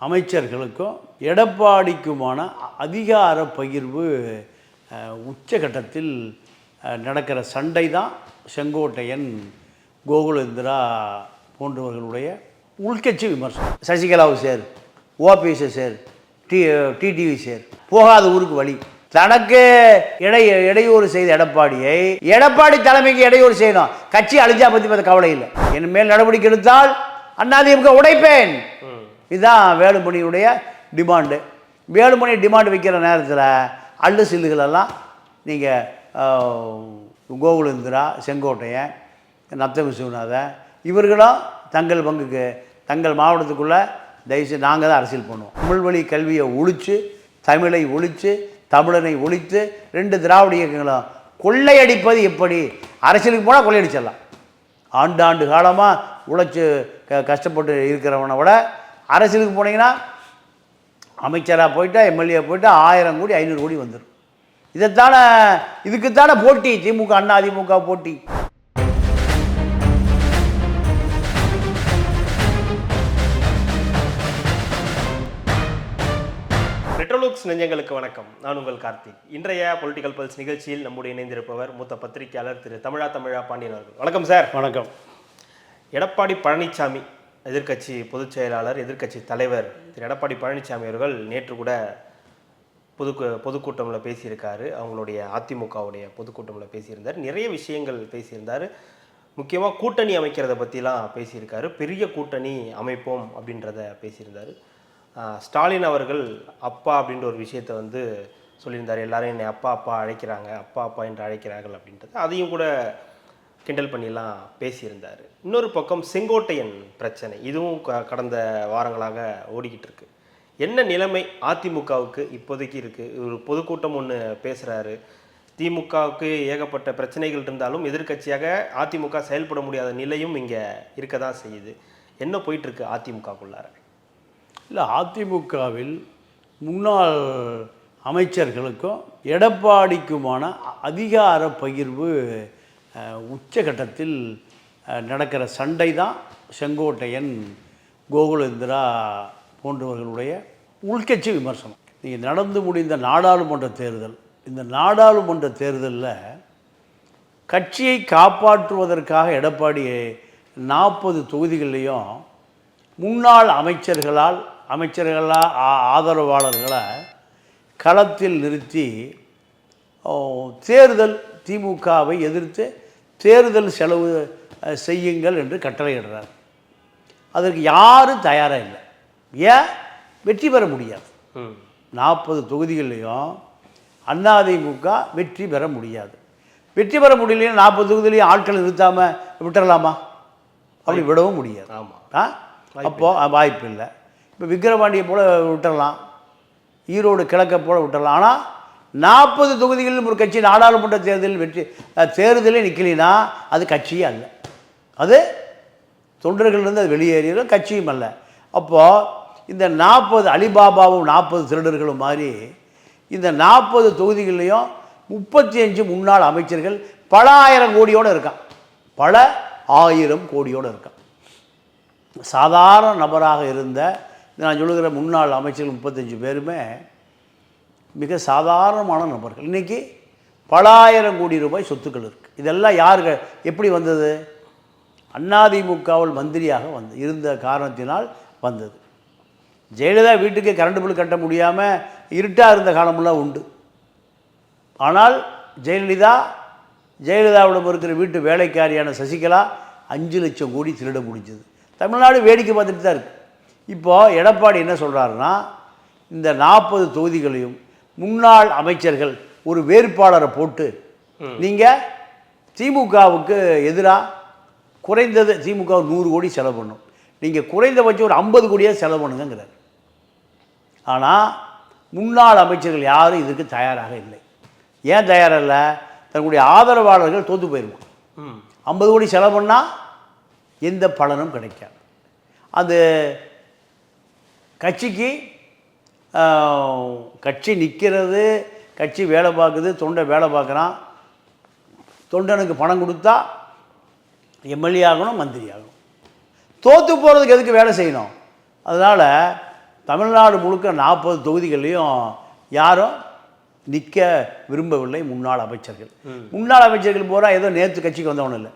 அமைச்சர்களுக்கும் எடப்பாடிக்குமான அதிகார பகிர்வு உச்சகட்டத்தில் நடக்கிற சண்டை தான் செங்கோட்டையன், கோகுலேந்திரா போன்றவர்களுடைய உள்கட்சி விமர்சனம். சசிகலாவை சேர், ஓபிஎஸ்ஸை சேர், டிடிவி சேர், போகாத ஊருக்கு வழி. தனக்கு இடையூறு செய்த எடப்பாடி தலைமைக்கு இடையூறு செய்யணும். கட்சி அழிஞ்சா பற்றி பார்த்த கவலை இல்லை. என் மேல் நடவடிக்கை எடுத்தால் அதிமுக உடைப்பேன். இதுதான் வேலுமணியுடைய டிமாண்டு. வேலுமணி டிமாண்டு வைக்கிற நேரத்தில் அள்ளு சில்லுகளெல்லாம் நீங்கள் கோகுலேந்திரா, செங்கோட்டையன், நத்த விஸ்வநாதன் இவர்களும் தங்கள் பங்குக்கு தங்கள் மாவட்டத்துக்குள்ளே தயவுசெய்து நாங்கள் தான் அரசியல் பண்ணுவோம். தமிழ்வழி கல்வியை ஒழித்து, தமிழை ஒழித்து, தமிழனை ஒழித்து, 2 திராவிட இயக்கங்களும் கொள்ளையடிப்பது எப்படி? அரசியலுக்கு போனால் கொள்ளையடிச்சிடலாம். ஆண்டாண்டு காலமாக உழைச்சி கஷ்டப்பட்டு இருக்கிறவனை விட அரசியலுக்கு போனீங்கன்னா அமைச்சராக போயிட்டா, எம்எல்ஏ போயிட்டா 1000 கோடி 500 கோடி வந்துடும். இதுக்குத்தானே போட்டி. திமுக அதிமுக போட்டி. ரெட்ரோலுக்ஸ் நெஞ்சங்களுக்கு வணக்கம். நான் உங்கள் கார்த்திக். இன்றைய பொலிட்டிக்கல் பல்ஸ் நிகழ்ச்சியில் நம்முடைய இணைந்திருப்பவர் மூத்த பத்திரிகையாளர் திரு தமிழா பாண்டியன் அவர்கள். வணக்கம் சார். வணக்கம். எடப்பாடி பழனிசாமி எதிர்க்கட்சி பொதுச் செயலாளர், எதிர்க்கட்சி தலைவர் திரு எடப்பாடி பழனிசாமி அவர்கள் நேற்று கூட பொதுக்கூட்டமில் பேசியிருக்காரு. அவங்களுடைய அதிமுகவுடைய பொதுக்கூட்டமில் பேசியிருந்தார். நிறைய விஷயங்கள் பேசியிருந்தார். முக்கியமாக கூட்டணி அமைக்கிறத பற்றிலாம் பேசியிருக்காரு. பெரிய கூட்டணி அமைப்போம் அப்படின்றத பேசியிருந்தார். ஸ்டாலின் அவர்கள் அப்பா அப்படின்ற ஒரு விஷயத்தை சொல்லியிருந்தார். எல்லாரும் என்னை அப்பா அழைக்கிறாங்க, அப்பா என்று அழைக்கிறார்கள் அப்படின்றது அதையும் கூட கிண்டல் பண்ணிலாம் பேசியிருந்தார். இன்னொரு பக்கம் செங்கோட்டையன் பிரச்சனை, இதுவும் கடந்த வாரங்களாக ஓடிக்கிட்டு இருக்கு. என்ன நிலைமை அதிமுகவுக்கு இப்போதைக்கு இருக்குது? ஒரு பொதுக்கூட்டம் ஒன்று பேசுகிறாரு. திமுகவுக்கு ஏகப்பட்ட பிரச்சனைகள் இருந்தாலும் எதிர்க்கட்சியாக அதிமுக செயல்பட முடியாத நிலையும் இங்கே இருக்க தான் செய்யுது. என்ன போயிட்டுருக்கு அதிமுகக்குள்ளார? இல்லை, அதிமுகவில் முன்னாள் அமைச்சர்களுக்கும் எடப்பாடிக்குமான அதிகார பகிர்வு உச்சகட்டத்தில் நடக்கிற சண்டை தான் செங்கோட்டையன், கோகுலேந்திரா போன்றவர்களுடைய உள்கட்சி விமர்சனம். நீங்கள் நடந்து முடிந்த நாடாளுமன்ற தேர்தல், இந்த நாடாளுமன்ற தேர்தலில் கட்சியை காப்பாற்றுவதற்காக எடப்பாடி 40 தொகுதிகளையும் முன்னாள் அமைச்சர்களால் ஆதரவாளர்களை களத்தில் நிறுத்தி திமுகவை எதிர்த்து தேர்தல் செலவு செய்யுங்கள் என்று கட்டளையிடுறார். அதற்கு யாரும் தயாராக இல்லை. ஏன்? வெற்றி பெற முடியாது. 40 தொகுதிகள்லையும் அதிமுக வெற்றி பெற முடியாது. வெற்றி பெற முடியலைன்னா 40 தொகுதியிலையும் ஆட்களை நிறுத்தாமல் விட்டுறலாமா? அப்படி விடவும் முடியாது. ஆமாம். அப்போது வாய்ப்பு இல்லை. இப்போ விக்கிரவாண்டியை போல் விட்டுடலாம், ஈரோடு கிழக்க போல் விட்டுடலாம். ஆனால் 40 தொகுதிகளிலும் ஒரு கட்சி நாடாளுமன்ற தேர்தலில் நிற்கலினா அது கட்சியே அல்ல. அது தொண்டர்கள்லேருந்து அது வெளியேறிய கட்சியும் அல்ல. அப்போது இந்த 40 அலிபாபாவும் 40 திருடர்களும் மாதிரி இந்த 40 தொகுதிகள்லையும் 35 முன்னாள் அமைச்சர்கள் பல 1000 கோடியோடு இருக்கான். பல 1000 கோடியோடு இருக்கான். சாதாரண நபராக இருந்த நான் சொல்லுகிற முன்னாள் அமைச்சர்கள் 35 பேருமே மிக சாதாரணமான நபர்கள். இன்றைக்கி பல 1000 கோடி ரூபாய் சொத்துக்கள் இருக்குது. இதெல்லாம் யாருக்கு எப்படி வந்தது? அதிமுகவில் மந்திரியாக இருந்த காரணத்தினால் வந்தது. ஜெயலலிதா வீட்டுக்கு கரண்ட் பில் கட்ட முடியாமல் இருட்டாக இருந்த காலமெல்லாம் உண்டு. ஆனால் ஜெயலலிதாவிடம் இருக்கிற வீட்டு வேலைக்காரியான சசிகலா 5 லட்சம் கோடி திருட முடிஞ்சது. தமிழ்நாடு வேடிக்கை பார்த்துட்டு தான் இருக்குது. இப்போது எடப்பாடி என்ன சொல்கிறாருன்னா, இந்த 40 தொகுதிகளையும் முன்னாள் அமைச்சர்கள் ஒரு வேட்பாளரை போட்டு நீங்கள் திமுகவுக்கு எதிராக குறைந்தது திமுக 100 கோடி செலவு பண்ணும், நீங்கள் குறைந்தபட்சம் ஒரு 50 கோடியாக செலவு பண்ணுங்கிறார். ஆனால் முன்னாள் அமைச்சர்கள் யாரும் இதுக்கு தயாராக இல்லை. ஏன் தயாராக இல்லை? தன்னுடைய ஆதரவாளர்கள் தோற்று போயிருக்கும். 50 கோடி செலவு பண்ணால் எந்த பலனும் கிடைக்காது. அது கட்சி நிற்கிறது, கட்சி வேலை பார்க்குது, தொண்டை வேலை பார்க்குறான். தொண்டனுக்கு பணம் கொடுத்தா எம்எல்ஏ ஆகணும், மந்திரி ஆகணும். தோற்று போகிறதுக்கு எதுக்கு வேலை செய்யணும்? அதனால் தமிழ்நாடு முழுக்க 40 தொகுதிகள்லையும் யாரும் நிற்க விரும்பவில்லை முன்னாள் அமைச்சர்கள். முன்னாள் அமைச்சர்கள் பூரா ஏதோ நேற்று கட்சிக்கு வந்தவனும் இல்லை.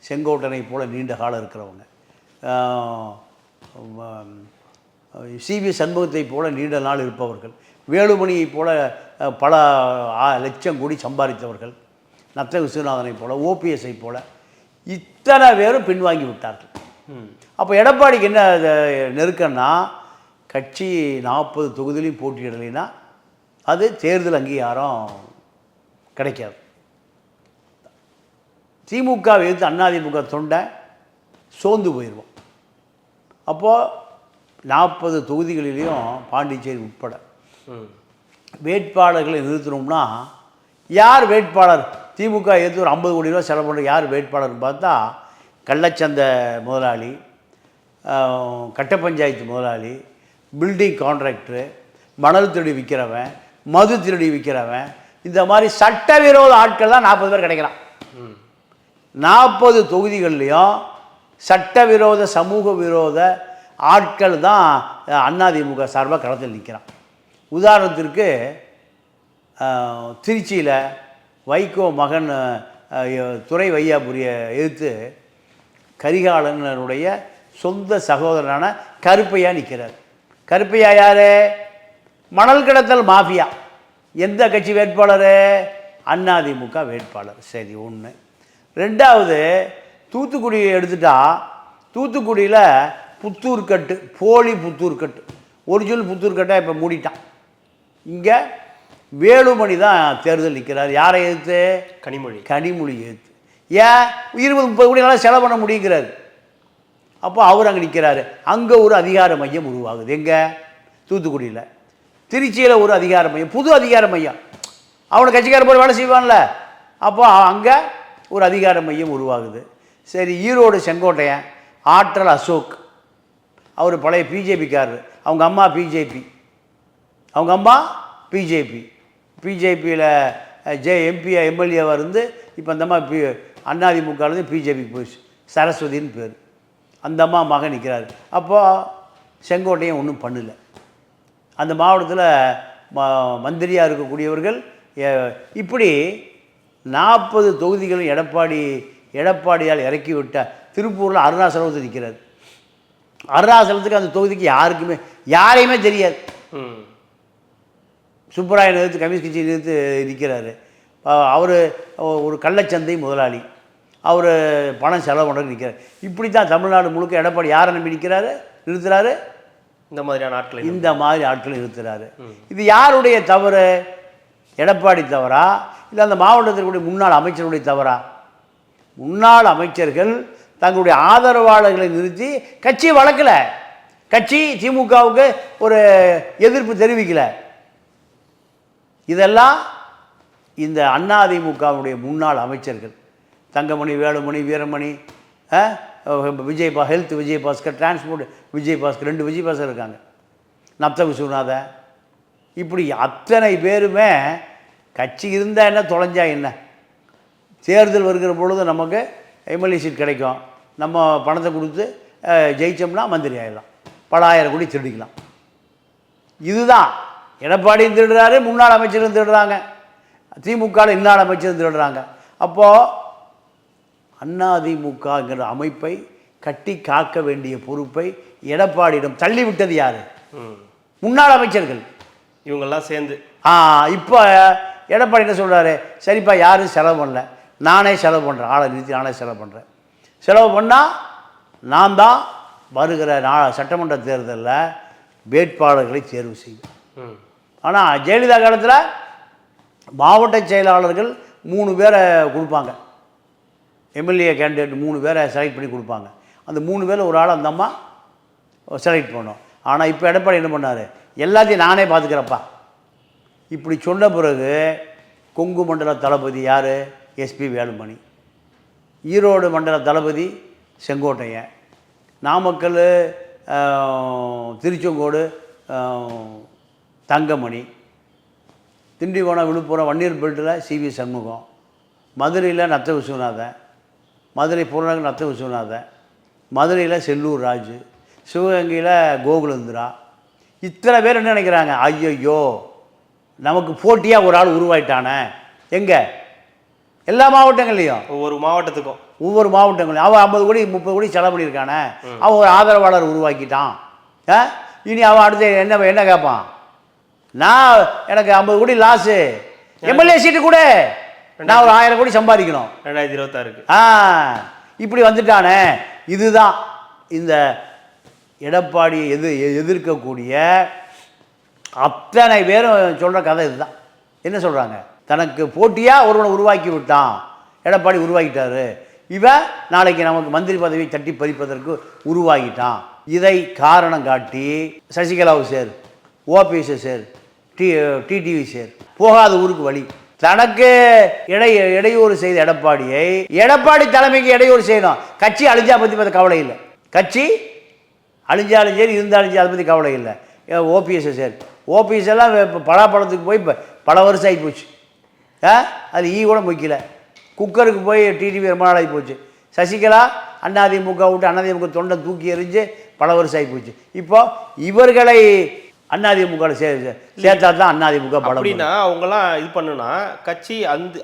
செங்கோட்டனை போல நீண்ட காலம் இருக்கிறவங்க, சிவி சண்முகத்தை போல நீண்ட நாள் இருப்பவர்கள், வேலுமணியை போல பல லட்சம் கோடி சம்பாதித்தவர்கள், நத்த விஸ்வநாதனை போல, ஓபிஎஸ்ஐ போல இத்தனை பேரும் பின்வாங்கி விட்டார்கள். அப்போ எடப்பாடிக்கு என்ன நெருக்கம்னா, கட்சி 40 தொகுதியிலையும் போட்டியிடலைன்னா அது தேர்தல் அங்கீகாரம் கிடைக்காது. திமுகவை எதிர்த்து அதிமுக தொண்டை சோர்ந்து போயிடுவோம். அப்போது 40 தொகுதிகளிலையும் பாண்டிச்சேரி உட்பட வேட்பாளர்களை நிறுத்தணும்னா யார் வேட்பாளர்? திமுக எதிர்த்து ஒரு 50 கோடி ரூபா செலவு பண்ணுற யார் வேட்பாளர்னு பார்த்தா, கள்ளச்சந்தை முதலாளி, கட்ட பஞ்சாயத்து முதலாளி, பில்டிங் கான்ட்ராக்டரு, மணல் திருடி விற்கிறவன், மது திருடி விற்கிறவன், இந்த மாதிரி சட்டவிரோத ஆட்கள் தான் 40 பேர் கிடைக்கிறான். 40 தொகுதிகள்லையும் சட்டவிரோத சமூக விரோத ஆட்கள் தான் அதிமுக சார்பாக களத்தில் நிற்கிறான். உதாரணத்திற்கு திருச்சியில் வைகோ மகன் துரை வையாபுரியை எதிர்த்து கரிகாலனுடைய சொந்த சகோதரனான கருப்பையா நிற்கிறார். கருப்பையா யார்? மணல் கடத்தல் மாஃபியா. எந்த கட்சி வேட்பாளர்? அதிமுக வேட்பாளர். சரி, ஒன்று. ரெண்டாவது, தூத்துக்குடியை எடுத்துட்டா, தூத்துக்குடியில் புத்தூர்கட்டு, போலி புத்தூர்கட்டு, ஒரிஜினல் புத்தூர்கட்டை இப்போ மூடிட்டான். இங்கே வேலுமணி தான் தேர்தல் நிற்கிறார். யாரை எதிர்த்து? கனிமொழி எதிர்த்து. ஏன் 20-30 கோடி நாளாக செலவு பண்ண முடியுங்கிறார். அப்போ அவர் அங்கே நிற்கிறாரு. அங்கே ஒரு அதிகார மையம் உருவாகுது. எங்கே? தூத்துக்குடியில். திருச்சியில் ஒரு அதிகார மையம், புது அதிகார மையம். அவனை கட்சிக்கார போய் வேலை செய்வான்ல, அப்போ அங்கே ஒரு அதிகார மையம் உருவாகுது. சரி, ஈரோடு செங்கோட்டையன் ஆற்றல் அசோக், அவர் பழைய பிஜேபிக்காரர். அவங்க அம்மா பிஜேபி, பிஜேபியில் எம்பி எம்எல்ஏவாக இருந்து இப்போ அந்த அம்மா அதிமுகலேருந்து பிஜேபிக்கு போயிடுச்சு. சரஸ்வதின்னு பேர். அந்த அம்மா மகன் நிற்கிறாரு. அப்போது செங்கோட்டையன் ஒன்றும் பண்ணலை. அந்த மாவட்டத்தில் மந்திரியாக இருக்கக்கூடியவர்கள் இப்படி 40 தொகுதிகளும் எடப்பாடியால் இறக்கி விட்ட திருப்பூரில் அருணாசலத்து நிற்கிறார். அருணாசலத்துக்கு அந்த தொகுதிக்கு யாரையுமே தெரியாது. சுப்பராயன் எதிர்த்து கம்யூனிஸ்ட் கட்சியை எதிர்த்து நிற்கிறாரு. அவர் ஒரு கள்ளச்சந்தை முதலாளி, அவர் பணம் செலவு பண்ணுறது நிற்கிறார். இப்படி தான் தமிழ்நாடு முழுக்க எடப்பாடி யாரை நம்பி நிறுத்துறாரு? இந்த மாதிரி ஆட்களை நிறுத்துறாரு. இது யாருடைய தவறு? எடப்பாடி தவறா, இல்லை அந்த மாவட்டத்திற்குரிய முன்னாள் அமைச்சருடைய தவறா? முன்னாள் அமைச்சர்கள் தங்களுடைய ஆதரவாளர்களை நிறுத்தி கட்சியை வளர்க்கலை. கட்சி திமுகவுக்கு ஒரு எதிர்ப்பு தெரிவிக்கலை. இதெல்லாம் இந்த அதிமுகவுடைய முன்னாள் அமைச்சர்கள் தங்கமணி, வேலுமணி, வீரமணி, ஹெல்த் விஜயபாஸ்கர், டிரான்ஸ்போர்ட் விஜயபாஸ்கர், 2 விஜயபாஸ்கர் இருக்காங்க, நத்த விஸ்வநாதன், இப்படி அத்தனை பேருமே கட்சி இருந்தால் என்ன, தொலைஞ்சா என்ன, தேர்தல் வருகிற பொழுது நமக்கு எம்எல்ஏ சீட் கிடைக்கும், நம்ம பணத்தை கொடுத்து ஜெயித்தோம்னா மந்திரி ஆகிடலாம், பல ஆயிரம் கோடி திருடிக்கலாம். இதுதான் எடப்பாடியும் திருடுறாரு, முன்னாள் அமைச்சரும் திருடுறாங்க, திமுகவில் இன்னாள் அமைச்சரும் திருடுறாங்க. அப்போது அதிமுகங்கிற அமைப்பை கட்டி காக்க வேண்டிய பொறுப்பை எடப்பாடியிடம் தள்ளிவிட்டது யார்? முன்னாள் அமைச்சர்கள் இவங்கெல்லாம் சேர்ந்து. இப்போ எடப்பாடி என்ன சொல்கிறாரு? சரிப்பா, யாரும் செலவு பண்ணல, நானே செலவு பண்ணுறேன், ஆளை நிறுத்தி நானே செலவு பண்ணுறேன். செலவு பண்ணால் நான் தான் வருகிற சட்டமன்ற தேர்தலில் வேட்பாளர்களை தேர்வு செய்வேன். ஆனால் ஜெயலலிதா காலத்தில் மாவட்ட செயலாளர்கள் 3 பேரை கொடுப்பாங்க, எம்எல்ஏ கேண்டிடேட் 3 பேரை செலக்ட் பண்ணி கொடுப்பாங்க. அந்த 3 பேரில் ஒரு ஆள் அந்த அம்மா செலக்ட் பண்ணோம். ஆனால் இப்போ எடப்பாடி என்ன பண்ணார்? எல்லாத்தையும் நானே பார்த்துக்கிறப்பா. இப்படி சொன்ன பிறகு கொங்கு மண்டல தளபதி யார்? எஸ்பி வேலுமணி. ஈரோடு மண்டல தளபதி செங்கோட்டையன். நாமக்கல், திருச்செங்கோடு தங்கமணி. திண்டிவனம், விழுப்புரம், வன்னியர் பெல்ட்டில் சிவி சண்முகம். மதுரையில் நத்த விஸ்வநாதன். மதுரை புறநகர் நத்த விஸ்வநாதன். மதுரையில் செல்லூர் ராஜு. சிவகங்கையில் கோகுலேந்திரா. இத்தனை பேர் என்ன நினைக்கிறாங்க, ஐயையோ நமக்கு போட்டியாக ஒரு ஆள் உருவாயிட்டானே. எங்கே? எல்லா மாவட்டங்கள்லையும், ஒவ்வொரு மாவட்டத்துக்கும் ஒவ்வொரு மாவட்டங்களையும் அவன் 50 கோடி 30 கோடி செலவு பண்ணியிருக்கானே, அவன் ஒரு ஆதரவாளர் உருவாக்கிட்டான். இனி அவன் அடுத்து என்ன கேட்பான், நான் எனக்கு 50 கோடி லாஸு, எம்எல்ஏ சீட்டு கூட நான் ஒரு 1000 கோடி சம்பாதிக்கணும் 2026க்கு. இப்படி வந்துட்டானே. இதுதான் இந்த எடப்பாடியை எதிர்க்கக்கூடிய அத்தனை பேரும் சொல்கிற கதை இதுதான். என்ன சொல்கிறாங்க, தனக்கு போட்டியாக ஒருவனை உருவாக்கி விட்டான், எடப்பாடி உருவாக்கிட்டாரு, இவன் நாளைக்கு நமக்கு மந்திரி பதவியை தட்டி பறிப்பதற்கு உருவாகிட்டான். இதை காரணம் காட்டி சசிகலாவை சேர், ஓபிஎஸ்ஸை சேர், டிடிவி சேர், போகாத ஊருக்கு வழி. தனக்கு இடையூறு செய்த எடப்பாடியை எடப்பாடி தலைமைக்கு இடையூறு செய்யணும். கட்சி அழிஞ்சா பற்றி கவலை இல்லை, கட்சி அழிஞ்சாலும் சரி இருந்தாலும் சரி அதை பற்றி கவலை இல்லை. ஓபிஎஸ்ஸை சேர், ஓபிஎஸ் எல்லாம் இப்போ பலாப்பழத்துக்கு போய் இப்போ பல வருஷம் ஆகி போச்சு. அது கூட முக்கியல. குக்கருக்கு போய் டிடிவி ரொம்ப நாள் ஆகி போச்சு. சசிகலா அதிமுக விட்டு அதிமுக தொண்டை தூக்கி எறிஞ்சு பல வருஷம் ஆகி போச்சு. இப்போ இவர்களை அதிமுக சேர்த்தா தான் அதிமுக பலம். அப்படின்னா அவங்களாம் இது பண்ணுனா கட்சி அந்த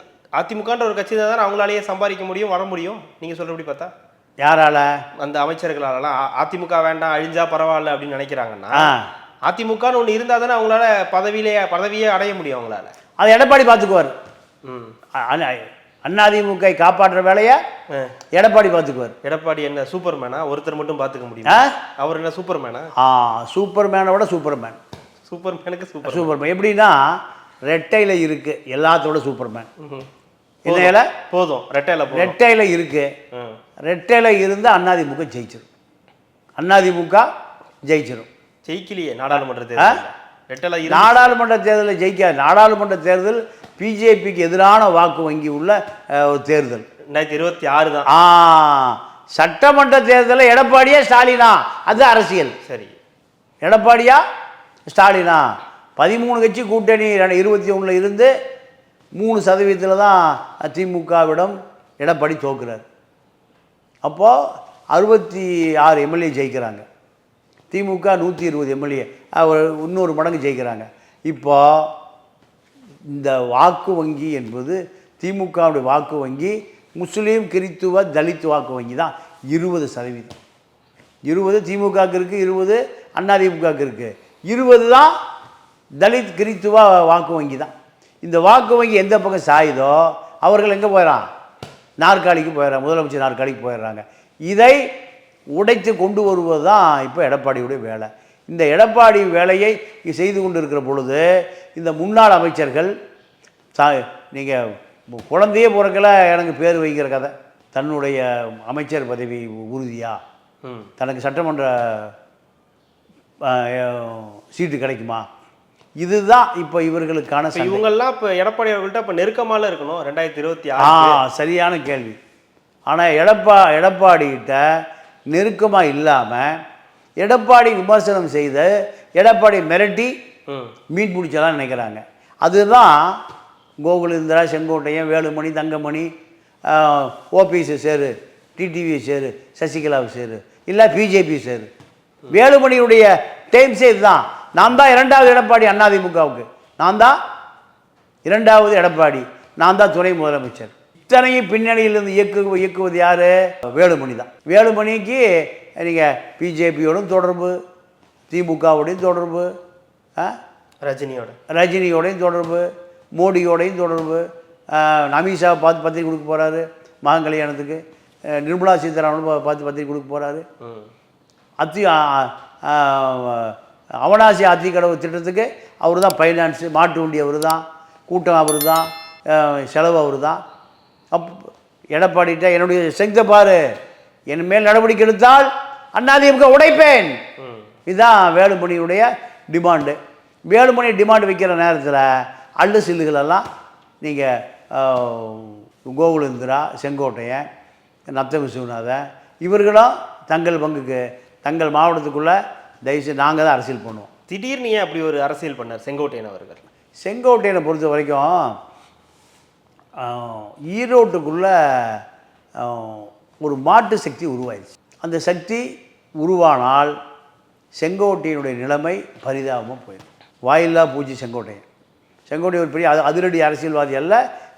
அதிமுகன்ற ஒரு கட்சி தான் அவங்களாலேயே சம்பாதிக்க முடியும், வர முடியும். நீங்கள் சொல்கிறபடி பார்த்தா யாரால? அந்த அமைச்சர்களாலலாம். அதிமுக வேண்டாம், அழிஞ்சா பரவாயில்ல அப்படின்னு நினைக்கிறாங்கன்னா, அதிமுகன்னு ஒன்று இருந்தால் தானே அவங்களால பதவியே அடைய முடியும். அவங்களால அது எடப்பாடி பார்த்துக்குவார். அதிமுக காப்பாற்றுற வேலையை எடப்பாடி பார்த்துக்குவார். எடப்பாடி என்ன சூப்பர்மேனா? ஒருத்தர் மட்டும் பார்த்துக்க முடியும். அவர் என்ன சூப்பர்மேனா? சூப்பர்மேனோட சூப்பர்மேன். சூப்பர்மேனுக்கு சூப்பர்மேன் எப்படின்னா ரெட்டையில் இருக்கு, எல்லாத்தோட சூப்பர்மேன். என்ன போதும், ரெட்டையில் இருக்கு. ரெட்டையில் இருந்து அதிமுக ஜெயிச்சிடும். அதிமுக ஜெயிச்சிடும். ஜெயிக்கலையே நாடாளுமன்ற தேர்தல். நாடாளுமன்ற தேர்தலில் ஜெயிக்காது. நாடாளுமன்ற தேர்தல் பிஜேபிக்கு எதிரான வாக்கு வங்கி உள்ள ஒரு தேர்தல். 2026 தான். சட்டமன்ற தேர்தலில் எடப்பாடியா ஸ்டாலினா, அது அரசியல். சரி, எடப்பாடியா ஸ்டாலினா 13 கட்சி கூட்டணி 21 இருந்து 3% தான் திமுகவிடம் எடப்பாடி தோக்குறார். அப்போது 66 எம்எல்ஏ ஜெயிக்கிறாங்க. திமுக 120 எம்எல்ஏ, இன்னொரு மடங்கு ஜெயிக்கிறாங்க. இப்போ இந்த வாக்கு வங்கி என்பது திமுகவுடைய வாக்கு வங்கி முஸ்லீம், கிறித்துவ, தலித் வாக்கு வங்கி தான் 20%. 20 திமுகவுக்கு இருக்குது, 20 அதிமுகவுக்கு இருக்குது, 20 தான் தலித் கிறித்துவ வாக்கு வங்கி தான். இந்த வாக்கு வங்கி எந்த பக்கம் சாயுதோ அவர்கள் எங்கே போயிடறான், நாற்காலிக்கு போயிடறாங்க, முதலமைச்சர் நாற்காலிக்கு போயிடுறாங்க. இதை உடைத்து கொண்டு வருவது தான் இப்போ எடப்பாடியுடைய வேலை. இந்த எடப்பாடி வேலையை செய்து கொண்டு இருக்கிற பொழுது இந்த முன்னாள் அமைச்சர்கள், நீங்கள் குழந்தையே பிறக்கல எனக்கு பேர் வைக்கிற கதை, தன்னுடைய அமைச்சர் பதவி உறுதியா, தனக்கு சட்டமன்ற சீட்டு கிடைக்குமா, இதுதான் இப்போ இவர்களுக்கான. இவங்கெல்லாம் இப்போ எடப்பாடி அவர்கள்ட்ட இப்போ நெருக்கமாக இருக்கணும் 2026. சரியான கேள்வி. ஆனால் எடப்பாடிகிட்ட நெருக்கமாக இல்லாமல் எடப்பாடி விமர்சனம் செய்து எடப்பாடி மிரட்டி மீன் பிடிச்சலாம் நினைக்கிறாங்க. அதுதான் கோகுலேந்திரா, செங்கோட்டையன், வேலுமணி, தங்கமணி, ஓபிஎஸ் சேரு, டிடிவி சேரு, சசிகலாவை சேரு, இல்லை பிஜேபி சேரு. வேலுமணியுடைய டைம்ஸே இதுதான். நான் தான் 2வது எடப்பாடி அதிமுகவுக்கு, நான் தான் 2வது எடப்பாடி, நான் தான் துணை முதலமைச்சர். இத்தனையும் பின்னணியிலிருந்து இயக்குவது யார்? வேலுமணி தான். வேலுமணிக்கு நீங்கள் பிஜேபியோடும் தொடர்பு, திமுகவோடையும் தொடர்பு, ரஜினியோடையும் தொடர்பு, மோடியோடையும் தொடர்பு, அமித்ஷாவை பார்த்து பத்திரிக்கை கொடுக்க போகிறாரு மகன் கல்யாணத்துக்கு, நிர்மலா சீதாராமன் பார்த்து பத்திரிக்கை கொடுக்க போகிறாரு, அவனாசி அத்திக்கடவு திட்டத்துக்கு அவர் தான் ஃபைனான்ஸு, மாட்டு வண்டி அவர் தான், கூட்டம் அவர் தான், செலவு அவர் தான். எடப்பாடிட்ட என்னுடைய செஞ்ச பாரு, என் மேல் நடவடிக்கை எடுத்தால் அதிமுக உடைப்பேன், இதுதான் வேலுமணியுடைய டிமாண்டு. வேலுமணி டிமாண்டு வைக்கிற நேரத்தில் அள்ளு சில்லுகளெல்லாம் நீங்கள் கோகுலேந்திரா, செங்கோட்டையன், நத்தம் விஸ்வநாதன் இவர்களும் தங்கள் பங்குக்கு தங்கள் மாவட்டத்துக்குள்ளே தயவுசெய்து நாங்கள் தான் அரசியல் பண்ணுவோம். திடீர்னு ஏன் அப்படி ஒரு அரசியல் பண்ணார் செங்கோட்டையன் அவர்கள்? செங்கோட்டையனை பொறுத்த வரைக்கும் ஈரோட்டுக்குள்ளே ஒரு மாட்டு சக்தி உருவாயிடுச்சு. அந்த சக்தி உருவானால் செங்கோட்டையினுடைய நிலைமை பரிதாபமாக போயிடும். வாயில்லா பூஜை செங்கோட்டையன். செங்கோட்டையன் ஒரு பெரிய அதிரடி அரசியல்வாதி அல்ல,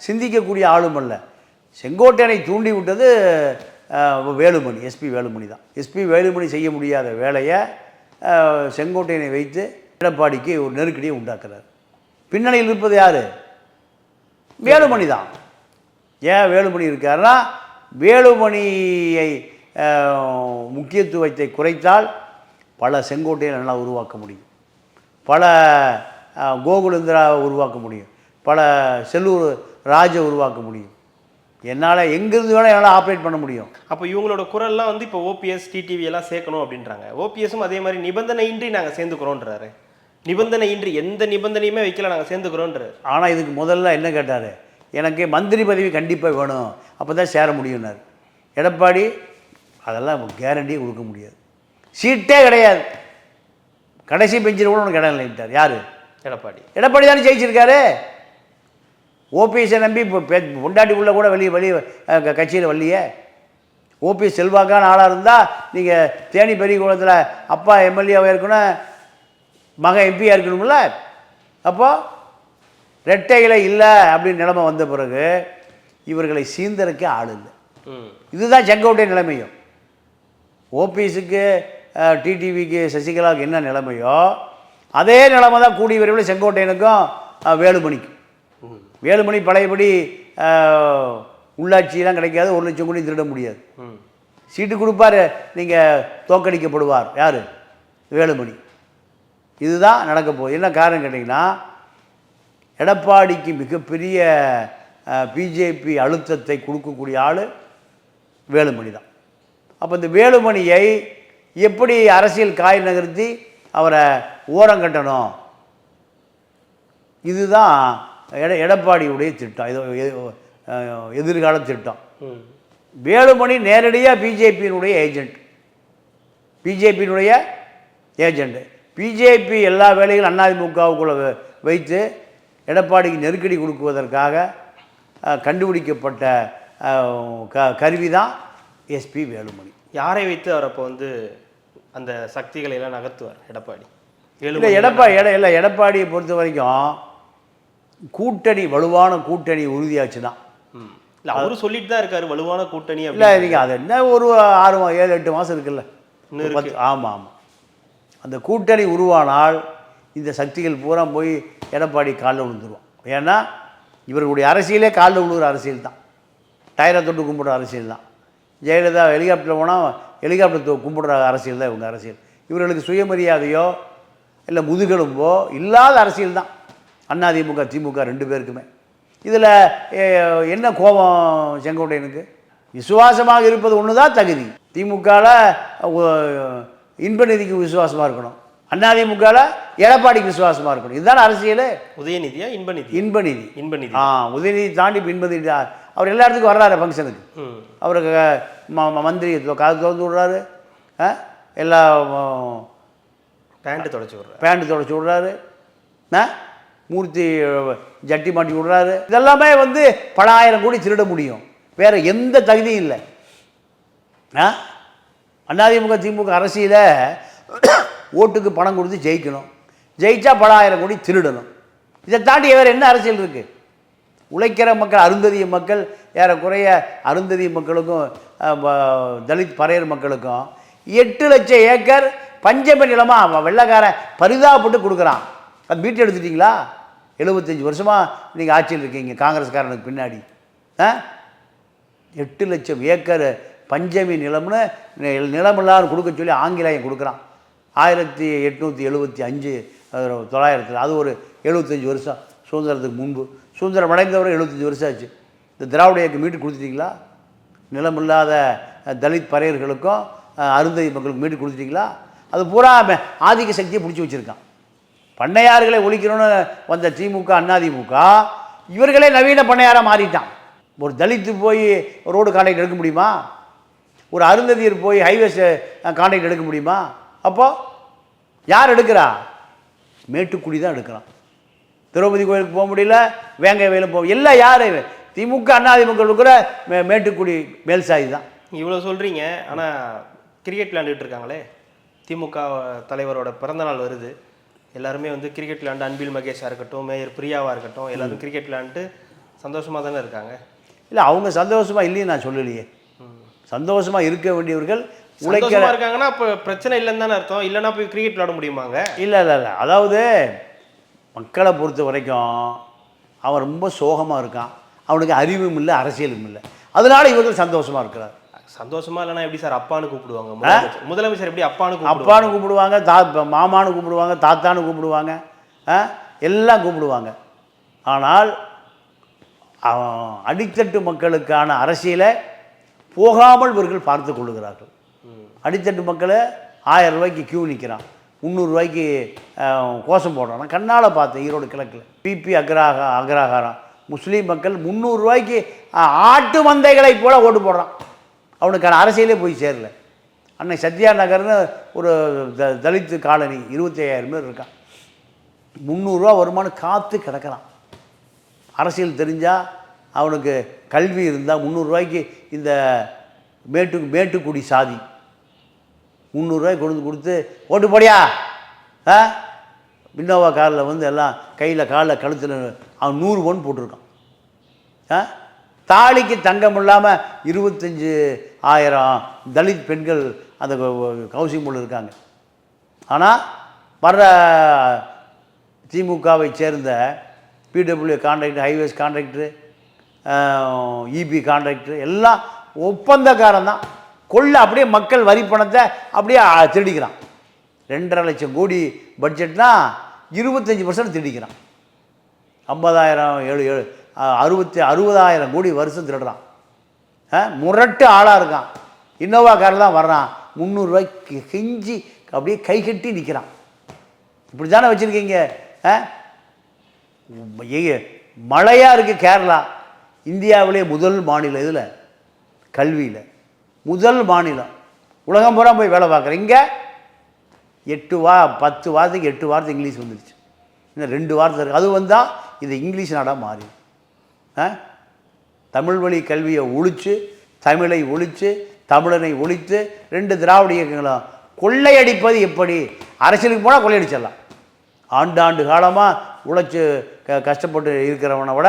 சிந்திக்கக்கூடிய ஆளும் அல்ல. செங்கோட்டையனை தூண்டி விட்டது வேலுமணி, எஸ்பி வேலுமணி தான். எஸ்பி வேலுமணி செய்ய முடியாத வேலையை செங்கோட்டையனை வைத்து எடப்பாடிக்கு ஒரு நெருக்கடியை உண்டாக்குறார். பின்னணியில் இருப்பது யார்? வேலுமணி தான். ஏன் வேலுமணி இருக்காருன்னா, வேலுமணியை முக்கியத்துவத்தை குறைத்தால் பல செங்கோட்டையை நல்லா உருவாக்க முடியும், பல கோகுலேந்திராவை உருவாக்க முடியும், பல செல்லூர் ராஜை உருவாக்க முடியும். என்னால் எங்கேருந்து வேணால் என்னால் ஆப்ரேட் பண்ண முடியும். அப்போ இவங்களோட குரல்லாம் வந்து இப்போ ஓபிஎஸ் டிடிவி எல்லாம் சேர்க்கணும் அப்படின்றாங்க. ஓபிஎஸும் அதே மாதிரி நிபந்தனையின்றி நாங்கள் சேர்ந்துக்கிறோன்றாரு. நிபந்தனையின்றி எந்த நிபந்தனையுமே வைக்கல, நாங்கள் சேர்ந்துக்கிறோன்றாரு. ஆனால் இதுக்கு முதல்ல என்ன கேட்டார்? எனக்கு மந்திரி பதவி கண்டிப்பாக வேணும், அப்போ தான் சேர முடியும்னார். எடப்பாடி அதெல்லாம் கேரண்டியே கொடுக்க முடியாது, சீட்டே கிடையாது, கடைசி பெஞ்சில் கூட உனக்கு இடம் இல்லைன்ட்டார். யார்? எடப்பாடி தானே ஜெயிச்சிருக்காரு. ஓபிஎஸை நம்பி இப்போ பொண்டாட்டி உள்ள கூட வெளியே கட்சியில் வரலையே. ஓபிஎஸ் செல்வாக்கான ஆளாக இருந்தால் நீங்கள் தேனி பெரிய குளத்தில் அப்பா எம்எல்ஏவாக இருக்கணும், மகன் எம்பியாக இருக்கணும்ல. அப்போது ரெட்டைகளை இல்லை அப்படின்னு நிலைமை வந்த பிறகு இவர்களை சீந்தருக்கு ஆள் இல்லை. இதுதான் செங்கோட்டை நிலைமையும். ஓபிஎஸுக்கு டிடிவிக்கு சசிகலாவுக்கு என்ன நிலைமையோ அதே நிலைமை தான் கூடிய விரைவில் செங்கோட்டையனுக்கும் வேலுமணிக்கும். வேலுமணி பழையபடி உள்ளாட்சியெலாம் கிடைக்காது, 1 லட்சம் கோடி திருட முடியாது, சீட்டு கொடுப்பார், நீங்கள் தோக்கடிக்கப்படுவார். யார்? வேலுமணி. இதுதான் நடக்க போகுது. என்ன காரணம் கேட்டிங்கன்னா, எடப்பாடிக்கு மிகப்பெரிய பிஜேபி அழுத்தத்தை கொடுக்கக்கூடிய ஆள் வேலுமணி தான். அப்போ இந்த வேலுமணியை எப்படி அரசியல் காய் நகர்த்தி அவரை ஓரங்கட்டணும், இதுதான் எடப்பாடியுடைய திட்டம், இது எதிர்கால திட்டம். வேலுமணி நேரடியாக பிஜேபியினுடைய ஏஜெண்ட். பிஜேபி எல்லா வேலைகளும் அதிமுகவுக்குள்ளே வைத்து எடப்பாடிக்கு நெருக்கடி கொடுக்குவதற்காக கண்டுபிடிக்கப்பட்ட கருவி தான் எஸ்பி வேலுமணி. யாரை வைத்து அவர் அப்போ வந்து அந்த சக்திகளை எல்லாம் நகர்த்துவார் எடப்பாடி? எடப்பாடியை பொறுத்த வரைக்கும் கூட்டணி, வலுவான கூட்டணி உறுதியாச்சு தான். இல்லை, அவரு சொல்லிட்டு தான் இருக்காரு வலுவான கூட்டணி. இல்லை, நீங்கள் அது என்ன ஒரு 6-7-8 மாதம் இருக்குல்ல. ஆமாம், அந்த கூட்டணி உருவானால் இந்த சக்திகள் பூரா போய் எடப்பாடி காலில் விழுந்துருவோம். ஏன்னா இவர்களுடைய அரசியலே காலில் விழுகிற அரசியல் தான், டயரை தொட்டு கும்பிடுற அரசியல் தான். ஜெயலலிதா ஹெலிகாப்டரில் போனால் ஹெலிகாப்டர் கும்பிடுற அரசியல் தான் இவங்க அரசியல். இவர்களுக்கு சுயமரியாதையோ இல்லை முதுகெலும்போ இல்லாத அரசியல் தான் அதிமுக திமுக 2 பேருக்குமே. இதில் என்ன கோபம் செங்கோட்டையனுக்கு? விசுவாசமாக இருப்பது ஒன்று தான் தகுதி. திமுகவில் இன்பநிதிக்கு விசுவாசமாக இருக்கணும், அதிமுகவில் எடப்பாடிக்கு விசுவாசமாக இருக்கணும். இதுதான் அரசியல். உதயநிதியா இன்பநிதி? இன்பநிதி. உதயநிதி தாண்டி இப்போ இன்பநிதி. அவர் எல்லா இடத்துக்கும் வர்றாரு ஃபங்க்ஷனுக்கு. அவருக்கு மந்திரி கதை திறந்து விடுறாரு, எல்லா பேண்ட்டு தொடச்சி விடுறாரு, மூர்த்தி ஜட்டி மாட்டி விடுறாரு. இதெல்லாமே வந்து பல ஆயிரம் கோடி திருட முடியும், வேறு எந்த தகுதியும் இல்லை. அதிமுக திமுக அரசியலை ஓட்டுக்கு பணம் கொடுத்து ஜெயிக்கணும், ஜெயிச்சா பல ஆயிரம் கோடி திருடணும். இதை தாண்டி வேறு என்ன அரசியல் இருக்குது? உழைக்கிற மக்கள், அருந்ததிய மக்கள், ஏறக்குறைய அருந்ததிய மக்களுக்கும் தலித் பறையர் மக்களுக்கும் 8 லட்சம் ஏக்கர் பஞ்சம நிலமாக வெள்ளைக்காரன் பரிதாபப்பட்டு கொடுக்குறான். அது மீட்டு எடுத்துட்டிங்களா? 75 வருஷமாக நீங்கள் ஆட்சியில் இருக்கீங்க காங்கிரஸ்காரனுக்கு பின்னாடி. 8 லட்சம் ஏக்கர் பஞ்சமி நிலம்னு நிலமில்லான்னு கொடுக்க சொல்லி ஆங்கிலேயம் கொடுக்குறான். 1875 900, அது ஒரு 75 வருஷம் சுதந்திரத்துக்கு முன்பு. சுதந்திரம் அடைந்தவரை 75 வருஷம் ஆச்சு. இந்த திராவிட இயக்கம் மீட்டு கொடுத்துட்டிங்களா? நிலமில்லாத தலித் பறையர்களுக்கும் அருந்ததி மக்களுக்கு மீட்டு கொடுத்துட்டிங்களா? அது பூரா ஆதிக்க சக்தியை பிடிச்சி வச்சுருக்கான். பண்ணையார்களை ஒழிக்கணும்னு வந்த திமுக அதிமுக இவர்களே நவீன பண்ணையாராக மாறிட்டான். ஒரு தலித்து போய் ரோடு கான்ட்ராக்ட் எடுக்க முடியுமா? ஒரு அருந்ததியர் போய் ஹைவேஸ் கான்ட்ராக்ட் எடுக்க முடியுமா? அப்போது யார் எடுக்கிறா? மேட்டுக்குடி தான் எடுக்கிறான். திரௌபதி கோயிலுக்கு போக முடியல, வேங்கை வயலும் போக, எல்லாம் யார்? திமுக அதிமுக கூட மேட்டுக்குடி மேல் சாதி தான். இவ்வளோ சொல்கிறீங்க, ஆனால் கிரிக்கெட் விளையாண்டுட்டு இருக்காங்களே திமுக தலைவரோட பிறந்தநாள் வருது. எல்லாருமே வந்து கிரிக்கெட் விளையாண்டு அன்பில் மகேஷாக இருக்கட்டும், மேயர் பிரியாவாக இருக்கட்டும், எல்லாரும் கிரிக்கெட் விளையாண்டு சந்தோஷமாக தானே இருக்காங்க. இல்லை, அவங்க சந்தோஷமாக இல்லைன்னு நான் சொல்லலையே. சந்தோஷமாக இருக்க வேண்டியவர்கள் உழைக்க இருக்காங்கன்னா அப்போ பிரச்சனை இல்லைன்னு தானே அர்த்தம். இல்லைன்னா போய் கிரிக்கெட் விளையாட முடியுமாங்க? இல்லை இல்லை இல்லை, அதாவது மக்களை பொறுத்த வரைக்கும் அவன் ரொம்ப சோகமாக இருக்கான், அவனுக்கு அறிவும் இல்லை, அரசியலும் இல்லை, அதனால இவர்கள் சந்தோஷமாக இருக்கிறார். சந்தோஷமா இல்லைன்னா எப்படி சார் அப்பான்னு கூப்பிடுவாங்க? முதலமைச்சர் எப்படி அப்பான்னு கூப்பிடுவாங்க, மாமான்னு கூப்பிடுவாங்க, தாத்தான்னு கூப்பிடுவாங்க, எல்லாம் கூப்பிடுவாங்க. ஆனால் அடித்தட்டு மக்களுக்கான அரசியலை போகாமல் இவர்கள் பார்த்து கொள்ளுகிறார்கள். அடித்தட்டு மக்களை 1000 ரூபாய்க்கு கியூ நிற்கிறான், 300 ரூபாய்க்கு கோஷம் போடுறான். நான் கண்ணால் பார்த்தேன் ஈரோடு கிழக்கில். பிபி அக்ரஹாரம் முஸ்லீம் மக்கள் 300 ரூபாய்க்கு ஆட்டு மந்தைகளை போல் ஓட்டு போடுறான். அவனுக்கான அரசியலே போய் சேரல. அன்னை சத்யா நகர்னு ஒரு தலித்து காலனி 25,000 பேர் இருக்கான். 300 ரூபா வருமானம் காத்து கிடக்கிறான். அரசியல் தெரிஞ்சால், அவனுக்கு கல்வி இருந்தால் 300 ரூபாய்க்கு இந்த மேட்டுக்குடி சாதி 300 ரூபாய்க்கு கொடுத்து ஓட்டு போடியா, வின்னோவா காரில் வந்து எல்லாம் கையில் காலில் கழுத்தில் அவன் 100 பவுன் போட்டிருக்கான். தாலிக்கு தங்கம் இல்லாமல் 25,000 தலித் பெண்கள் அந்த ஹவுசிங் போர்டில் இருக்காங்க. ஆனால் வர்ற திமுகவை சேர்ந்த PW contractor, highways contractor, EB contractor எல்லாம் ஒப்பந்தக்காரன் தான். அப்படியே மக்கள் வரி பணத்தை அப்படியே திருடிக்கிறான். 2.5 லட்சம் கோடி பட்ஜெட்னா 25% திருடிக்கிறான். 50,000 60,000 கோடி வருஷம் திருடுறான். முரட்டு ஆளாக இருக்கான். இன்னோவா காரில் தான் வர்றான். 300 ரூபாய்க்கு கெஞ்சி அப்படியே கை கட்டி நிற்கிறான். இப்படி தானே வச்சுருக்கீங்க. மழையாக இருக்குது கேரளா. இந்தியாவிலே முதல் மாநிலம், இதில் கல்வியில் முதல் மாநிலம். உலகம் பூரா போய் வேலை பார்க்குறேன். இங்கே 10 வாரத்துக்கு 8 வாரத்துக்கு இங்கிலீஷ் வந்துடுச்சு. இன்னும் 2 வாரத்தில் இருக்குது. அது வந்தால் இது இங்கிலீஷ் நாடாக மாறி தமிழ் வழி கல்வியை ஒழித்து, தமிழை ஒழித்து, தமிழனை ஒழித்து 2 திராவிட இயக்கங்களும் கொள்ளையடிப்பது எப்படி? அரசியலுக்கு போனால் கொள்ளையடிச்சிடலாம். ஆண்டாண்டு காலமாக உழைச்சி கஷ்டப்பட்டு இருக்கிறவனை விட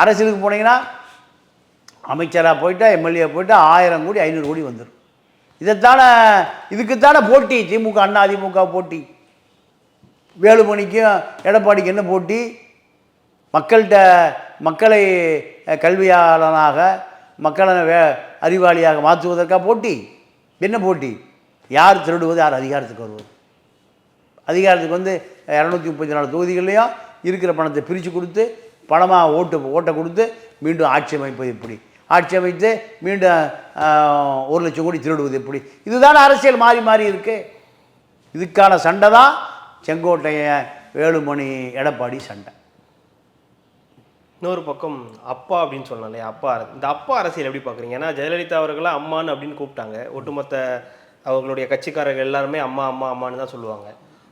அரசியலுக்கு போனீங்கன்னா அமைச்சராக போயிட்டா, எம்எல்ஏ போயிட்டா 1000 கோடி 500 கோடி வந்துடும். இதுக்குத்தானே போட்டி. திமுக அண்ணா அதிமுக போட்டி. வேலுமணிக்கும் எடப்பாடிக்கு என்ன போட்டி? மக்களை கல்வியாளனாக, மக்களை அறிவாளியாக மாற்றுவதற்காக போட்டி. என்ன போட்டி? யார் திருடுவது, யார் அதிகாரத்துக்கு வருவது? அதிகாரத்துக்கு வந்து 234 தொகுதிகள்லையும் இருக்கிற பணத்தை பிரித்து கொடுத்து, பணமாக ஓட்டை கொடுத்து மீண்டும் ஆட்சி அமைப்பது எப்படி? ஆட்சி அமைத்து மீண்டும் 1 லட்சம் கோடி திருடுவது எப்படி? இதுதான் அரசியல் மாறி மாறி இருக்கு. இதுக்கான சண்டை தான் செங்கோட்டையன், வேலுமணி, எடப்பாடி சண்டை. இன்னொரு பக்கம் அப்பா அப்படின்னு சொன்னாலே இந்த அப்பா அரசியல் எப்படி பார்க்குறீங்க? ஏன்னா ஜெயலலிதா அவர்களை அம்மான்னு அப்படின்னு கூப்பிட்டாங்க. ஒட்டுமொத்த அவர்களுடைய கட்சிக்காரர்கள் எல்லாருமே அம்மா அம்மா அம்மான்னு தான் சொல்லுவாங்க.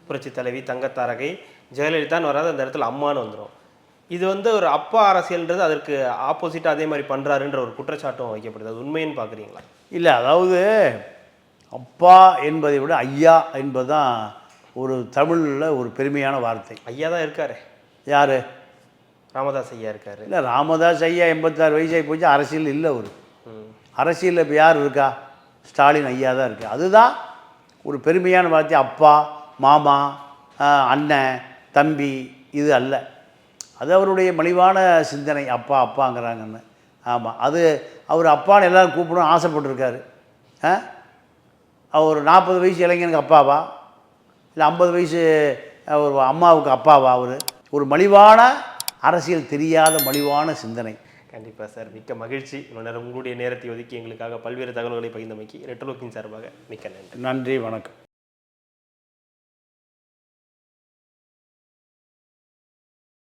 புரட்சி தலைவி, தங்கத்தாரகை, ஜெயலலிதான்னு வராது, அந்த இடத்துல அம்மானு வந்துடும். இது வந்து ஒரு அப்பா அரசியல்ன்றது அதற்கு ஆப்போசிட்டாக அதே மாதிரி பண்ணுறாருன்ற ஒரு குற்றச்சாட்டும் வைக்கப்படுது. அது உண்மைன்னு பார்க்குறீங்களா? இல்லை, அதாவது அப்பா என்பதை விட ஐயா என்பது தான் ஒரு தமிழில் ஒரு பெருமையான வார்த்தை. ஐயா தான் இருக்காரு. யார்? ராமதாஸ் ஐயா இருக்காரு. இல்லை, ராமதாஸ் ஐயா 86 வயசாகி போச்சு, அரசியல் இல்லை. ஒரு அரசியலில் இப்போ யார் இருக்கா? ஸ்டாலின் ஐயா தான் இருக்குது. அதுதான் ஒரு பெருமையான வார்த்தை. அப்பா, மாமா, அண்ணன், தம்பி, இது அல்ல. அது அவருடைய மலிவான சிந்தனை. அப்பா அப்பாங்கிறாங்கன்னு. ஆமாம், அது அவர் அப்பான்னு எல்லோரும் கூப்பிடணும் ஆசைப்பட்டுருக்காரு. அவர் 40 வயசு இளைஞனுக்கு அப்பாவா, இல்லை 50 வயசு ஒரு அம்மாவுக்கு அப்பாவா? அவர் ஒரு மலிவான அரசியல் தெரியாத மலிவான சிந்தனை. கண்டிப்பாக சார், மிக்க மகிழ்ச்சி. உங்களுடைய நேரத்தை ஒதுக்கி எங்களுக்காக பல்வேறு தகவல்களை பகிர்ந்தமைக்கு ரெட்ரோலோக்கின் சார்பாக மிக்க நன்றி. நன்றி, வணக்கம்.